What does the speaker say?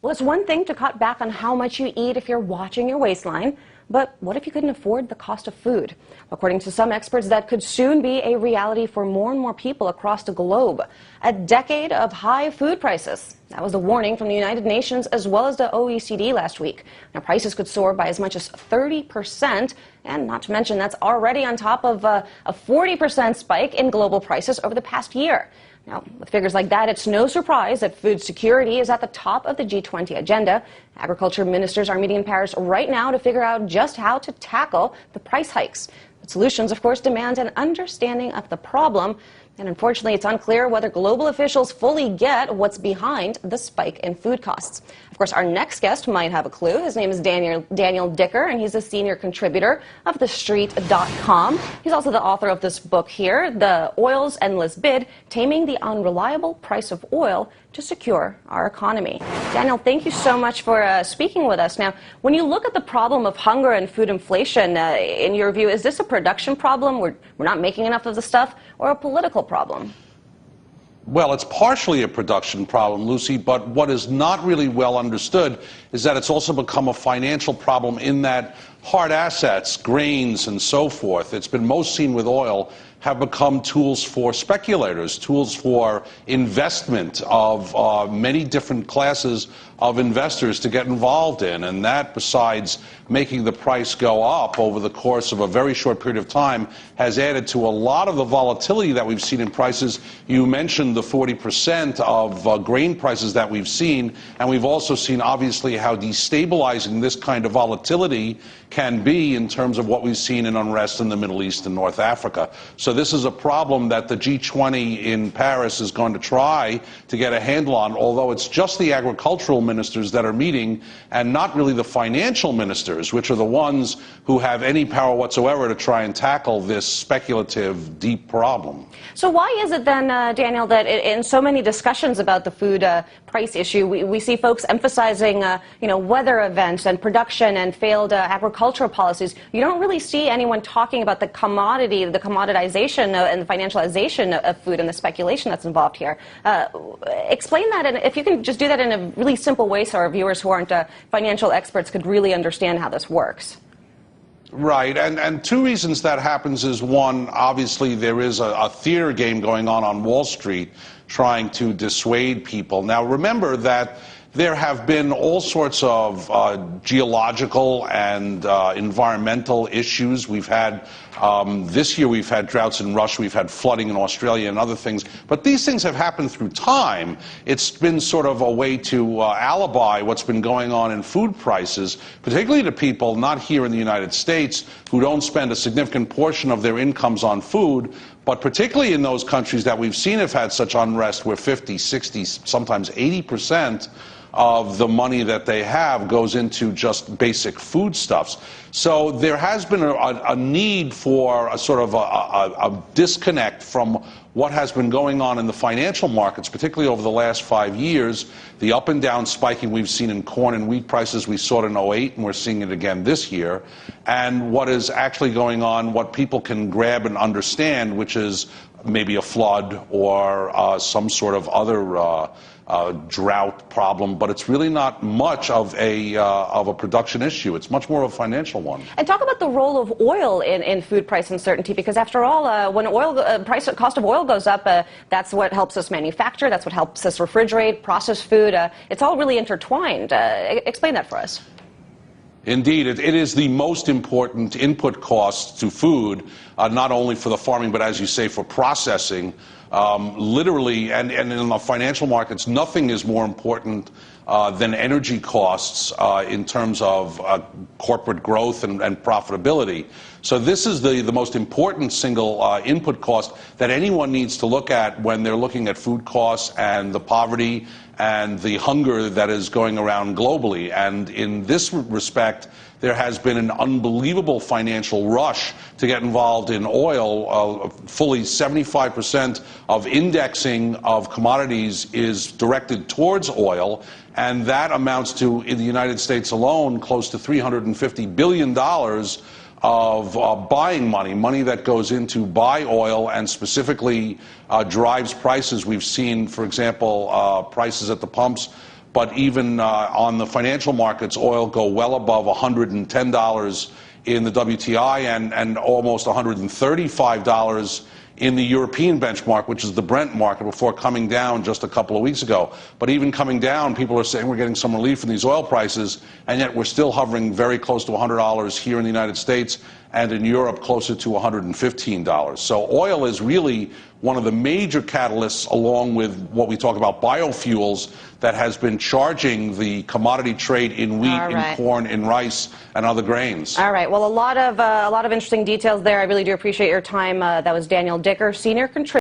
Well, it's one thing to cut back on how much you eat if you're watching your waistline, but what if you couldn't afford the cost of food? According to some experts, that could soon be a reality for more and more people across the globe. A decade of high food prices. That was the warning from the United Nations as well as the OECD last week. Now, prices could soar by as much as 30%, and not to mention that's already on top of a 40% spike in global prices over the past year. Now, with figures like that, it's no surprise that food security is at the top of the G20 agenda. Agriculture ministers are meeting in Paris right now to figure out just how to tackle the price hikes. But solutions, of course, demand an understanding of the problem. And unfortunately, it's unclear whether global officials fully get what's behind the spike in food costs. Of course, our next guest might have a clue. His name is Daniel Dicker, and he's a senior contributor of TheStreet.com. He's also the author of this book here, The Oil's Endless Bid, Taming the Unreliable Price of Oil to Secure Our Economy. Daniel, thank you so much for speaking with us. Now, when you look at the problem of hunger and food inflation, in your view, is this a production problem, we're not making enough of the stuff, or a political problem? Well, it's partially a production problem, Lucy, but what is not really well understood is that it's also become a financial problem in that hard assets, grains and so forth, it's been most seen with oil, have become tools for speculators, tools for investment of many different classes of investors to get involved in. And that, besides making the price go up over the course of a very short period of time, has added to a lot of the volatility that we've seen in prices. You mentioned the 40% of grain prices that we've seen, and we've also seen, obviously, how destabilizing this kind of volatility can be in terms of what we've seen in unrest in the Middle East and North Africa. So this is a problem that the G20 in Paris is going to try to get a handle on, although it's just the agricultural ministers that are meeting and not really the financial ministers, which are the ones who have any power whatsoever to try and tackle this speculative, deep problem. So why is it then, Daniel, that in so many discussions about the food price issue, we see folks emphasizing, weather events and production and failed agricultural policies? You don't really see anyone talking about the commodity, the commoditization and the financialization of food and the speculation that's involved here. Explain that, and if you can just do that in a really simple way so our viewers who aren't financial experts could really understand how this works. Right, and two reasons that happens is, one, obviously there is a theater game going on Wall Street trying to dissuade people. Now remember that there have been all sorts of geological and environmental issues. We've had, this year we've had droughts in Russia, we've had flooding in Australia and other things. But these things have happened through time. It's been sort of a way to alibi what's been going on in food prices, particularly to people not here in the United States who don't spend a significant portion of their incomes on food, but particularly in those countries that we've seen have had such unrest where 50, 60, sometimes 80% of the money that they have goes into just basic foodstuffs. So there has been a need for a sort of a disconnect from what has been going on in the financial markets, particularly over the last 5 years. The up and down spiking we've seen in corn and wheat prices, we saw it in '08, and we're seeing it again this year. And what is actually going on, what people can grab and understand, which is maybe a flood or some sort of other drought problem, but it's really not much of a production issue. It's much more of a financial one. And talk about the role of oil in food price uncertainty, because after all, when cost of oil goes up, that's what helps us manufacture, that's what helps us refrigerate, process food. It's all really intertwined. Explain that for us. Indeed, it is the most important input cost to food, not only for the farming, but as you say, for processing. Literally, and in the financial markets, nothing is more important than energy costs in terms of corporate growth and profitability. So this is the most important single input cost that anyone needs to look at when they're looking at food costs and the poverty and the hunger that is going around globally. And in this respect, there has been an unbelievable financial rush to get involved in oil. Fully 75% of indexing of commodities is directed towards oil, and that amounts to, in the United States alone, close to $350 billion of buying money that goes into buy oil and specifically drives prices. We've seen, for example, prices at the pumps but even on the financial markets, oil go well above $110 in the WTI and almost $135 in the European benchmark, which is the Brent market, before coming down just a couple of weeks ago. But even coming down, people are saying we're getting some relief in these oil prices, and yet we're still hovering very close to $100 here in the United States, and in Europe closer to $115. So oil is really one of the major catalysts, along with what we talk about biofuels, that has been charging the commodity trade in wheat, in corn, in rice, and other grains. All right. Well, a lot of interesting details there. I really do appreciate your time. That was Daniel Dicker, senior contributor.